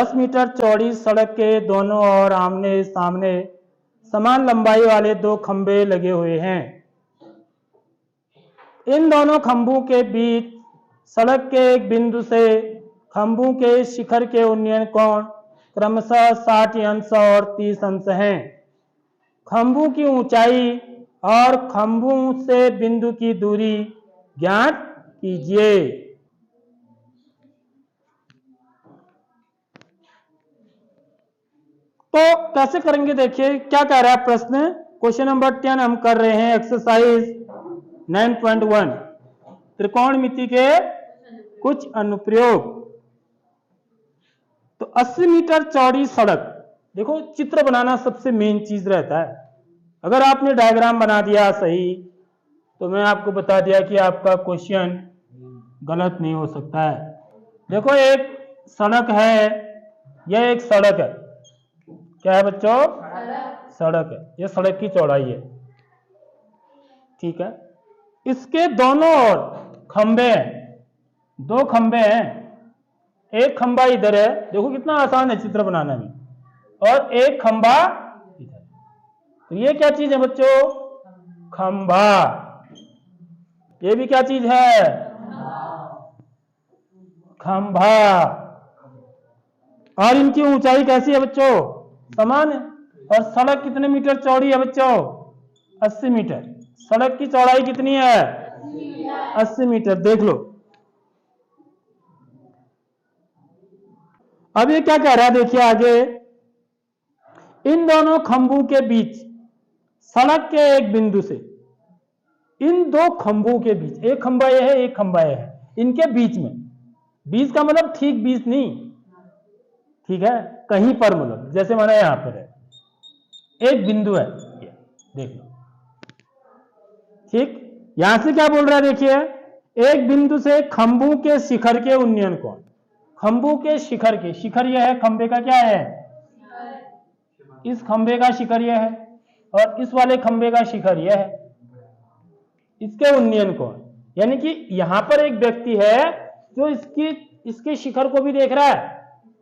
10 metre चौड़ी सड़क के दोनों ओर आमने सामने समान लंबाई वाले दो खंभे लगे हुए हैं। इन दोनों खंभों के बीच सड़क के एक बिंदु से खंभों के शिखर के उन्नयन कोण क्रमशः 60 अंश और 30 अंश हैं। खंभों की ऊंचाई और खंभों से बिंदु की दूरी ज्ञात कीजिए। तो कैसे करेंगे, देखिए क्या कह रहा है प्रश्न। क्वेश्चन नंबर 10 हम कर रहे हैं, एक्सरसाइज 9.1 त्रिकोणमिति के कुछ अनुप्रयोग। तो 80 मीटर चौड़ी सड़क, देखो चित्र बनाना सबसे मेन चीज रहता है। अगर आपने डायग्राम बना दिया सही तो मैं आपको बता दिया कि आपका क्वेश्चन गलत नहीं हो सकता है। देखो एक सड़क है, यह एक सड़क है। क्या है बच्चों? सड़क है। यह सड़क की चौड़ाई है, ठीक है। इसके दोनों ओर खंबे हैं, दो खंबे हैं। एक खंबा इधर है, देखो कितना आसान है चित्र बनाना भी, और एक खंबा इधर। तो ये क्या चीज है बच्चों? खंबा। ये भी क्या चीज है? खंबा। और इनकी ऊंचाई कैसी है बच्चों? समान है। और सड़क कितने मीटर चौड़ी है बच्चों? 80 मीटर। सड़क की चौड़ाई कितनी है? 80 मीटर। देख लो अब ये क्या कह रहा है, देखिए आगे। इन दोनों खंभों के बीच सड़क के एक बिंदु से, इन दो खंभों के बीच, एक खंभा यह है एक खंभा यह है, इनके बीच में, बीच का मतलब ठीक बीच नहीं, ठीक है, कहीं पर, मतलब जैसे माना यहां पर है, एक बिंदु है, देख लो, ठीक। यहां से क्या बोल रहा है, देखिए एक बिंदु से खंभों के शिखर के उन्नयन कोण, खंभों के शिखर के, शिखर यह है, खंभे का क्या है? इस खंभे का शिखर यह है और इस वाले खंभे का शिखर यह है, इसके उन्नयन कोण। यानी कि यहां पर एक व्यक्ति है जो इसके शिखर को भी देख रहा है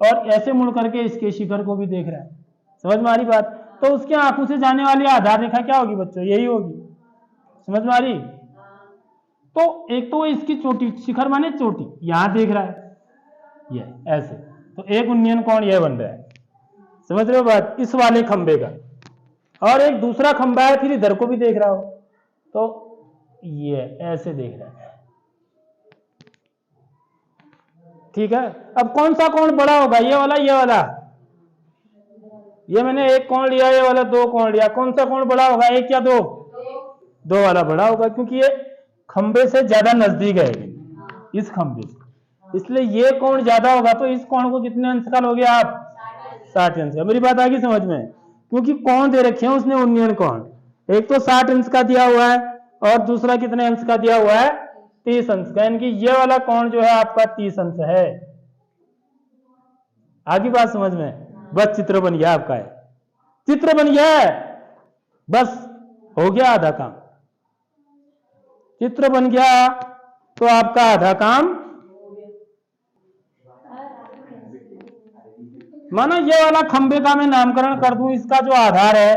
और ऐसे मुड़ करके इसके शिखर को भी देख रहा है। समझ में आ रही बात? तो उसके आंखों से जाने वाली आधार रेखा क्या होगी बच्चों? यही होगी। समझ में आ रही? तो एक तो इसकी चोटी, शिखर माने चोटी, यहां देख रहा है ये ऐसे, तो एक उन्नयन कोण यह बन रहा है। समझ रहे हो बात? इस वाले खंबे का। और एक दूसरा खंबा है, फिर इधर को भी देख रहा हो, तो ये ऐसे देख रहा है, ठीक है। अब कौन सा कोण बड़ा होगा, ये वाला ये वाला? ये मैंने एक कोण लिया, ये वाला दो कोण लिया, कौन सा कोण बड़ा होगा, एक या दो? दो वाला बड़ा होगा, क्योंकि ये खंबे से ज्यादा नजदीक है इस खंबे से, इसलिए ये कोण ज्यादा होगा। तो इस कोण को कितने अंश का लोगे आप? 60 अंश का। मेरी बात आ गई समझ में? क्योंकि कोण दे रखे हैं उसने उन्नयन कोण, एक तो 60 अंश का दिया हुआ है और दूसरा कितने अंश का दिया हुआ है? 30 अंश का। यानी कि ये वाला कोण जो है आपका 30 अंश है। आगे बात समझ में? बस चित्र बन गया आपका, है चित्र बन गया है, बस हो गया आधा काम। चित्र बन गया तो आपका आधा काम। मानो ये वाला खंबे का मैं नामकरण कर दूं, इसका जो आधार है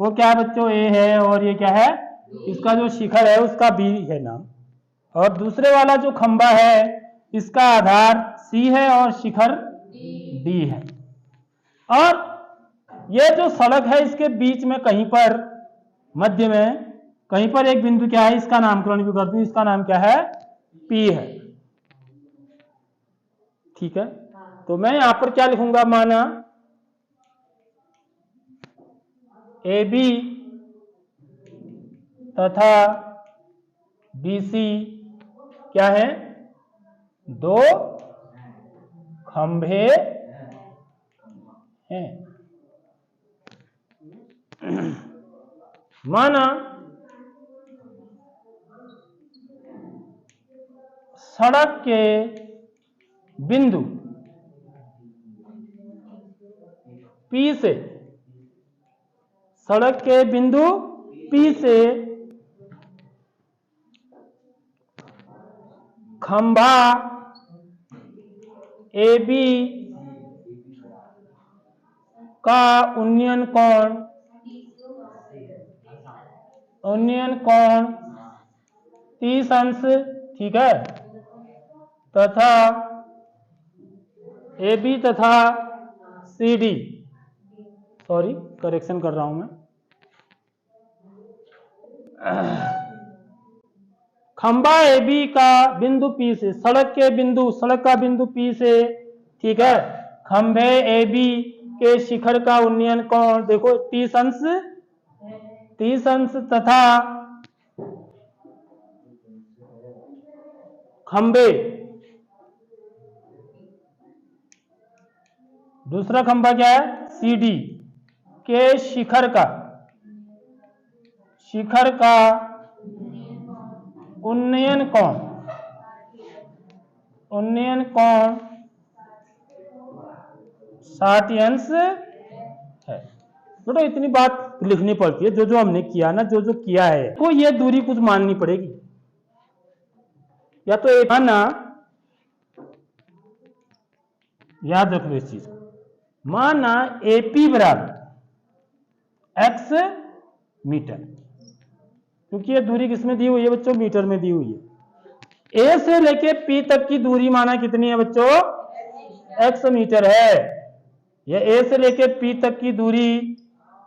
वो क्या है बच्चों? ए है, और ये क्या है? इसका जो शिखर है उसका बी है नाम, और दूसरे वाला जो खंबा है इसका आधार सी है और शिखर डी है। और ये जो सड़क है इसके बीच में कहीं पर, मध्य में कहीं पर एक बिंदु क्या है, इसका नामकरण भी कर दूं, इसका नाम क्या है? पी है, ठीक है। तो मैं यहां पर क्या लिखूंगा, माना ए बी तथा बी सी क्या है? दो खंभे हैं। माना सड़क के बिंदु P से, सड़क के बिंदु P से खंभा AB का उन्नयन कोण 30 अंश, ठीक है, तथा AB तथा CD, सॉरी करेक्शन कर रहा हूं मैं, खंबा AB का बिंदु P से, सड़क का बिंदु P से, ठीक है, खंभे AB के शिखर का उन्नयन कोण देखो 30 अंश तथा खंबे, दूसरा खंभा क्या है CD के शिखर का उन्नयन कोण 60 अंश है। बेटा इतनी बात लिखनी पड़ती है, जो हमने किया ना, जो किया है, को ये दूरी कुछ माननी पड़ेगी, या तो एक ना, याद रखो इस चीज को, माना AP बराबर x मीटर, क्योंकि ये दूरी किसमें दी हुई है बच्चों, मीटर में दी हुई है। A से लेके P तक की दूरी माना कितनी है बच्चों, x मीटर है। ये A से लेके P तक की दूरी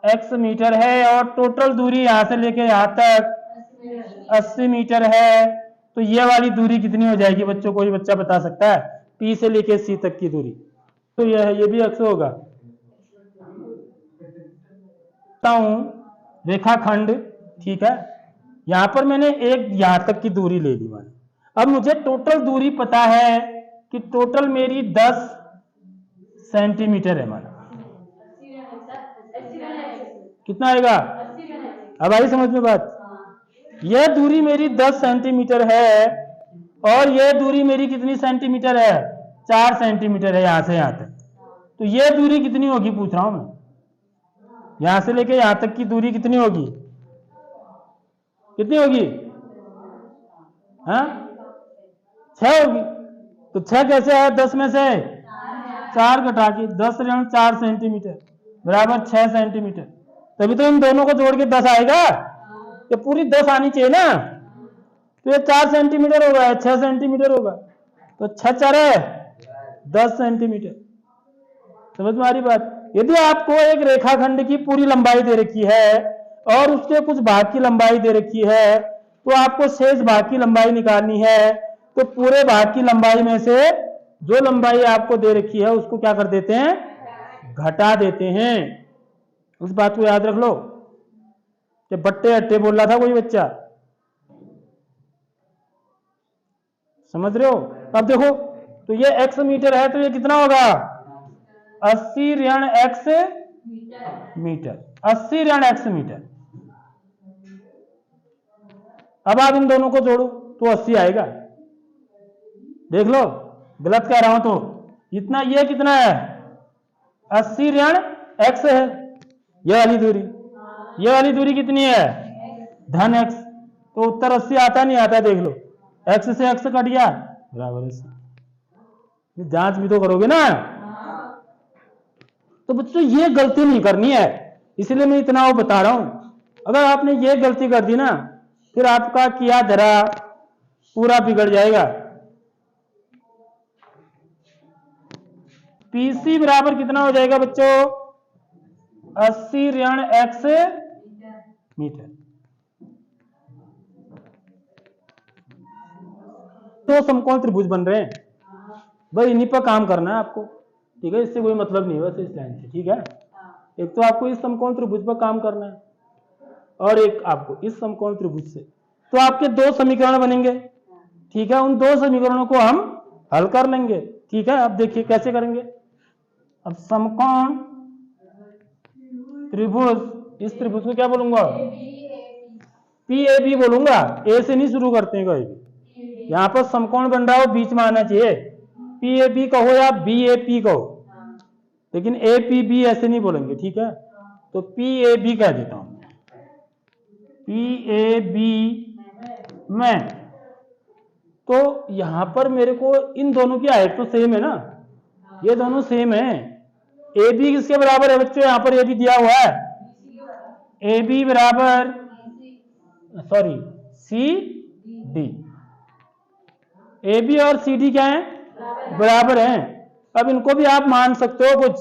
x मीटर है, और टोटल दूरी यहां से लेके यहां तक 80 मीटर है। तो ये वाली दूरी कितनी हो जाएगी बच्चों, कोई बच्चा बता सकता है, P से लेके C तक की दूरी, तो यह है, ये भी x होगा। रेखाखंड, ठीक है, यहां पर मैंने एक यहां तक की दूरी ले ली मैंने, अब मुझे टोटल दूरी पता है कि टोटल मेरी 10 सेंटीमीटर है माना, कितना आएगा, अब आई समझ में बात, यह दूरी मेरी 10 सेंटीमीटर है, और यह दूरी मेरी कितनी सेंटीमीटर है, 4 सेंटीमीटर है यहां से यहां तक, तो यह दूरी कितनी होगी पूछ रहा हूं मैं, यहां से लेके यहां तक की दूरी कितनी होगी, हाँ 6 होगी। तो 6 कैसे है, 10 में से 4 घटा के 10 ऋण 4 सेंटीमीटर बराबर 6 सेंटीमीटर, तभी तो इन दोनों को जोड़ के 10 आएगा, ये पूरी 10 आनी चाहिए ना, तो ये 4 सेंटीमीटर होगा, 6 सेंटीमीटर होगा, तो 6 4 है 10 सेंटीमीटर। समझ में आ रही बात। यदि आपको एक रेखाखंड की पूरी लंबाई दे रखी है और उसके कुछ भाग की लंबाई दे रखी है, तो आपको शेष भाग की लंबाई निकालनी है, तो पूरे भाग की लंबाई में से जो लंबाई आपको दे रखी है उसको क्या कर देते हैं, घटा देते हैं। उस बात को याद रख लो कि बट्टे अट्टे बोल रहा था कोई बच्चा, समझ रहे हो। अब देखो, तो ये x मीटर है, तो ये कितना होगा 80 ऋण x मीटर, 80 ऋण x मीटर। अब आप इन दोनों को जोड़ो तो 80 आएगा, देख लो गलत कह रहा हूं तो, इतना, ये कितना है 80 ऋण x है, ये वाली दूरी कितनी है धन x, तो उत्तर 80 आता नहीं आता, देख लो x से x कट गया बराबर 80। जांच भी तो करोगे ना। तो बच्चों ये गलती नहीं करनी है, इसलिए मैं इतना वो बता रहा हूं। अगर आपने ये गलती कर दी ना, फिर आपका किया धरा पूरा बिगड़ जाएगा। PC बराबर कितना हो जाएगा बच्चों 80 ऋण x मीटर। तो समकोण त्रिभुज बन रहे हैं भाई, इन्हीं पर काम करना है आपको, ठीक है, इससे कोई मतलब नहीं है बस इस लाइन से, ठीक है। एक तो आपको इस समकोण त्रिभुज पर काम करना है, और एक आपको इस समकोण त्रिभुज से, तो आपके 2 समीकरण बनेंगे, ठीक है। उन 2 समीकरणों को हम हल कर लेंगे, ठीक है। अब देखिए कैसे करेंगे। अब समकोण त्रिभुज, इस त्रिभुज को क्या बोलूंगा PAB बोलूंगा, A से नहीं शुरू करते हैं कोई भी, यहां पर समकोण बन रहा हो बीच में आना चाहिए, PAB कहो या BAP कहो, लेकिन APB ऐसे नहीं बोलेंगे, ठीक है। तो PAB कह देता हूं, PAB में, तो यहां पर मेरे को इन दोनों की हाइट तो सेम है ना, ये दोनों सेम है, ए बी किसके बराबर है बच्चों? यहाँ पर ए बी दिया हुआ है, ए बी बराबर sorry C D. A B और सी डी क्या है? बराबर हैं। अब इनको भी आप मान सकते हो कुछ,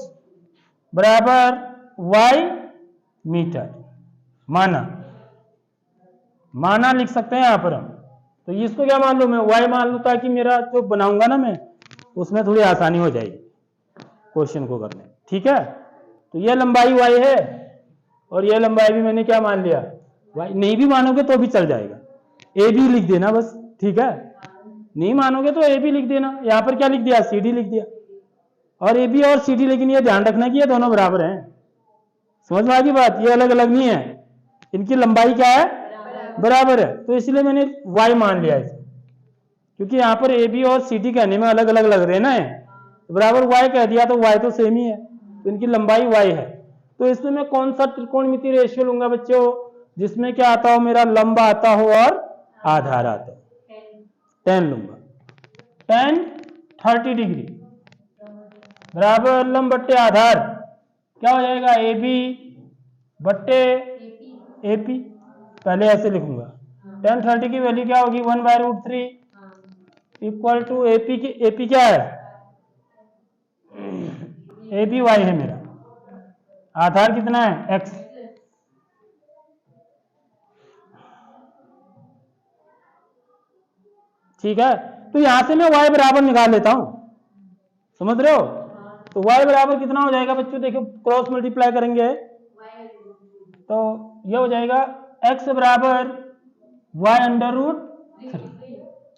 बराबर वाई मीटर, माना लिख सकते हैं यहां पर हम। तो इसको क्या मान लूं मैं? वाई मान लूं, ताकि मेरा जो बनाऊंगा ना मैं उसमें थोड़ी आसानी हो जाएगी क्वेश्चन को करने। ठीक है, तो ये लंबाई वाई है और ये लंबाई भी मैंने क्या मान लिया? वाई। नहीं भी मानोगे तो भी चल जाएगा, ए बी लिख देना बस। ठीक है, नहीं मानोगे तो ए बी लिख देना। यहां पर क्या लिख दिया? सी डी लिख दिया। और ए बी और सी डी, लेकिन ये ध्यान रखना कि ये दोनों बराबर हैं। समझ में आ गई बात? ये अलग अलग नहीं है, इनकी लंबाई क्या है? बराबर है। तो इसलिए मैंने y मान लिया इसे, क्योंकि यहाँ पर ए बी और सी डी कहने में अलग अलग लग रहे हैं ना, तो बराबर y कह दिया तो y तो सेम ही है, तो इनकी लंबाई y है। तो इसमें मैं कौन सा त्रिकोणमितीय रेशियो लूंगा बच्चों? जिसमें क्या आता हो? मेरा लंब आता हो और आधार आता हो। 10 लूंगा। 10 30 डिग्री बराबर लंब बट्टे आधार क्या हो जाएगा? ए बी बट्टे ए पी। पहले ऐसे लिखूंगा, 10 30 की वैल्यू क्या होगी? 1/√3 इक्वल टू एपी की, एपी क्या है? ए बी वाई है मेरा, आधार कितना है? एक्स। ठीक है, तो यहां से मैं y बराबर निकाल लेता हूं, समझ रहे हो? तो y बराबर कितना हो जाएगा बच्चों? देखो क्रॉस मल्टीप्लाई करेंगे तो ये हो जाएगा x बराबर y√3,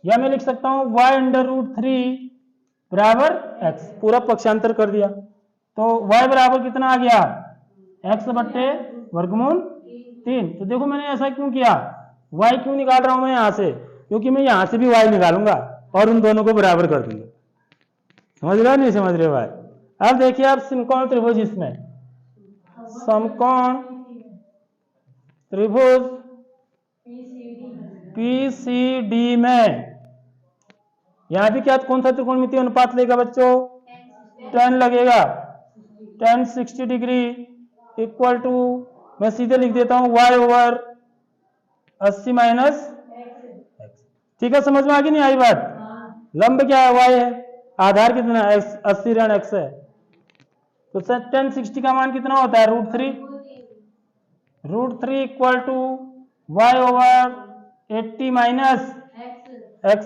या मैं लिख सकता हूं y√3 बराबर x। पूरा पक्षांतर कर दिया तो y बराबर कितना आ गया? x बट्टे वर्गमूल 3। तो देखो मैंने ऐसा क्यों किया, y क्यों निकाल रहा हूं मैं यहां से? क्योंकि मैं यहां से भी y निकालूंगा और उन दोनों को बराबर कर दूंगा। समझ रहे हो नहीं समझ रहे हो भाई? अब देखिए आप समकोण त्रिभुज, इसमें समकोण त्रिभुज PCD में यहां भी क्या कौन सा त्रिकोणमितीय अनुपात लेगा बच्चों? 10 लगेगा। 10 60 डिग्री इक्वल टू, मैं सीधे लिख देता हूं y/80 माइनस x। ठीक है, समझ में आ गई नहीं आई बात? लंब क्या है? y है, आधार कितना है? x, 80 ऋण x है। तो 10 60 का मान कितना होता है? √3 equal to y/80 minus x।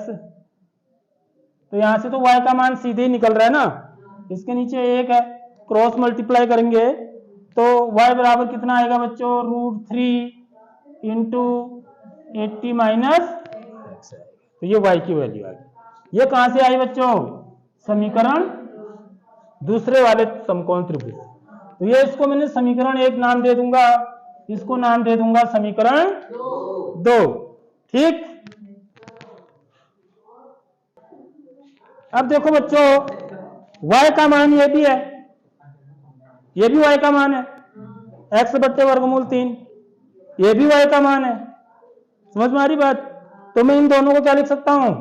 तो यहां से तो y का मान सीधे ही निकल रहा है ना, इसके नीचे 1 है, क्रॉस मल्टीप्लाई करेंगे तो y बराबर कितना आएगा बच्चों? √3 इंटू 80 माइनस x। तो ये y की वैल्यू आ गई। ये कहां से आई बच्चों? समीकरण दूसरे वाले समकोण त्रिभुज। तो ये इसको मैंने समीकरण 1 नाम दे दूंगा, इसको नाम दे दूंगा समीकरण 2। ठीक, अब देखो बच्चों y का मान ये भी है, ये भी y का मान है, x बट्टे वर्गमूल 3, ये भी y का मान है। समझ में आ रही बात? तो मैं इन दोनों को क्या लिख सकता हूं?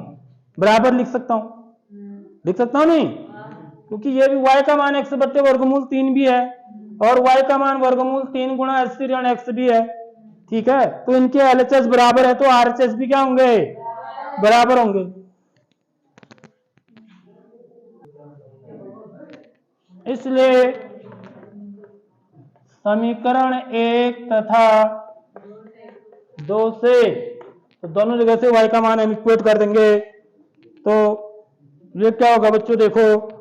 बराबर लिख सकता हूं, लिख सकता हूं नहीं? क्योंकि ये भी y का मान x बट्टे वर्गमूल 3 भी है और y का मान वर्गमूल 3 गुणा 80 ऋण x भी है। ठीक है, तो इनके LHS बराबर है तो RHS भी क्या होंगे? बराबर होंगे। इसलिए समीकरण 1 तथा 2 से, तो दोनों जगह से y का मान हम इक्वेट कर देंगे। तो ये क्या होगा बच्चों? देखो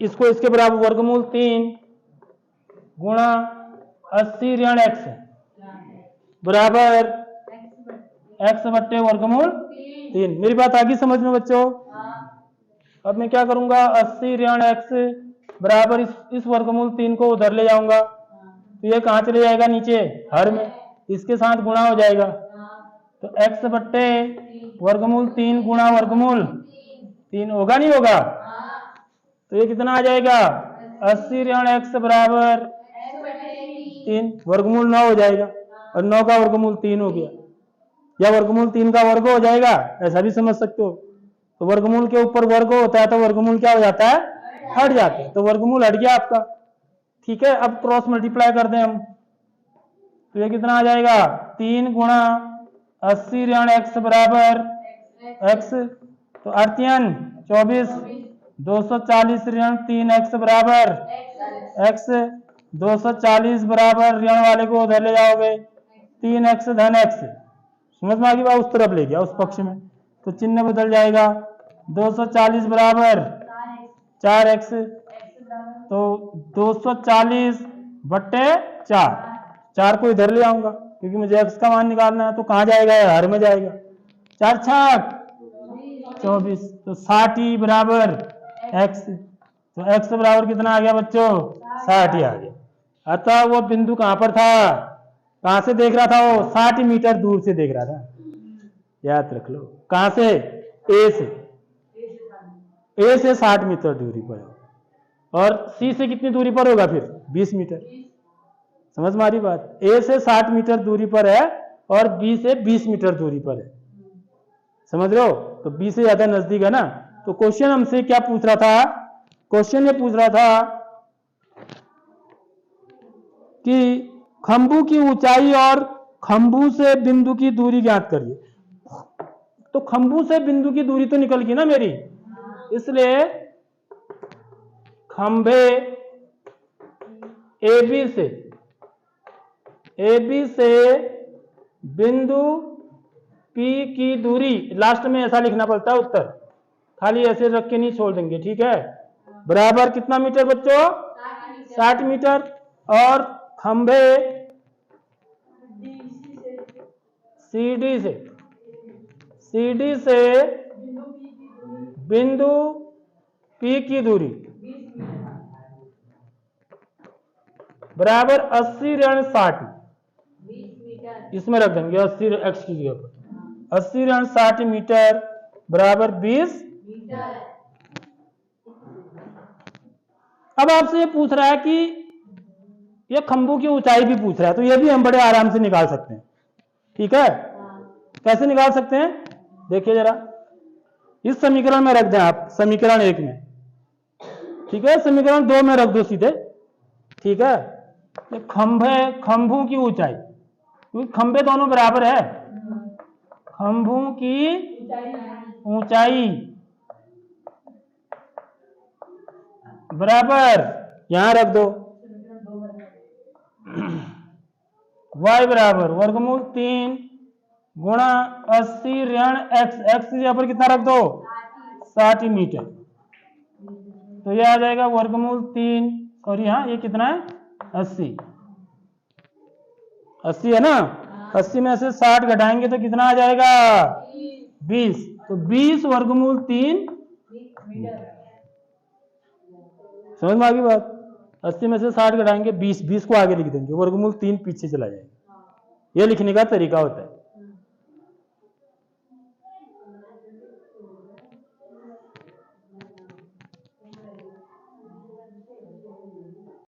इसको इसके बराबर वर्गमूल 3 गुणा 80 ऋण x बराबर x बट्टे वर्गमूल 3। मेरी बात आ गई समझ में बच्चों? अब मैं क्या करूंगा? 80 ऋण x बराबर इस वर्गमूल 3 को उधर ले जाऊंगा तो ये कहां चले जाएगा? नीचे हर में, इसके साथ गुणा हो जाएगा। तो x बट्टे वर्गमूल 3 गुणा वर्गमूल 3 होगा नहीं होगा? तो ये कितना आ जाएगा? 80 ऋण x बराबर 3, वर्गमूल 9 हो जाएगा और 9 का वर्गमूल 3 हो गया, या वर्गमूल 3 का वर्ग हो जाएगा, ऐसा भी समझ सकते हो। तो वर्गमूल के ऊपर वर्ग होता है तो वर्गमूल क्या हो जाता है? हट जाते हैं, तो वर्गमूल हट गया आपका। ठीक है, अब क्रॉस मल्टीप्लाई कर दें हम, तो ये कितना आ जाएगा 3 गुणा 80 ऋण x बराबर x, तो अर्तियन 24, 240 ऋण 3x बराबर x, 240 बराबर ऋण वाले को उधर ले जाओगे 3x धन x, समझ में आ गई बात, उस तरफ ले गया उस पक्ष में, तो चिन्ह बदल जाएगा 240 बराबर 4x, तो 240 बट्टे 4 को इधर ले आऊंगा क्योंकि मुझे x का मान निकालना है, तो कहां जाएगा, हर में जाएगा, 4 छक 24, तो 60 बराबर x, तो x बराबर कितना आ गया बच्चों 60 आ गया। अतः वो बिंदु कहां पर था, कहां से देख रहा था वो, 60 मीटर दूर से देख रहा था, याद रख लो, कहां से, ए से 60 मीटर दूरी पर, और सी से कितनी दूरी पर होगा फिर 20 मीटर, समझ में आ रही बात, ए से 60 मीटर दूरी पर है और बी से 20 मीटर दूरी पर है, समझ रहे हो, तो बी से ज्यादा नजदीक है ना। तो क्वेश्चन हमसे क्या पूछ रहा था, क्वेश्चन ये पूछ रहा था कि खंभू की ऊंचाई और खंभू से बिंदु की दूरी ज्ञात करिए, तो खंभू से बिंदु की दूरी तो निकल गई ना मेरी, इसलिए खंभे ए बी से बिंदु P की दूरी, लास्ट में ऐसा लिखना पड़ता है उत्तर, खाली ऐसे रख के नहीं छोड़ देंगे, ठीक है, बराबर कितना मीटर बच्चों 60 मीटर, और खंभे CD से बिंदु P की दूरी बराबर 80 ऋण 60, इसमें रख देंगे 80 x की जगह पर, 80 ऋण 60 मीटर बराबर 20 मीटर। अब आपसे ये पूछ रहा है कि ये खंभू की ऊंचाई भी पूछ रहा है, तो ये भी हम बड़े आराम से निकाल सकते हैं, ठीक है, कैसे निकाल सकते हैं, देखिए जरा, इस समीकरण में रख दें आप, समीकरण 1 में, ठीक है, समीकरण 2 में रख दो सीधे, ठीक है, तो खंभू की ऊंचाई, क्योंकि खंभे दोनों बराबर है, खंभू की ऊंचाई बराबर, यहां रख दो y बराबर वर्गमूल 3 गुणा 80 ऋण x यहाँ पर कितना रख दो 60 मीटर, तो ये आ जाएगा वर्गमूल 3, और यहाँ ये कितना है 80 है ना, 80 में से 60 घटाएंगे तो कितना आ जाएगा 20, तो 20 वर्गमूल 3, समझ में आ गई बात, 80 में से 60 घटाएंगे 20 को आगे लिख देंगे, वर्गमूल 3 पीछे चला जाएगा, ये लिखने का तरीका होता है।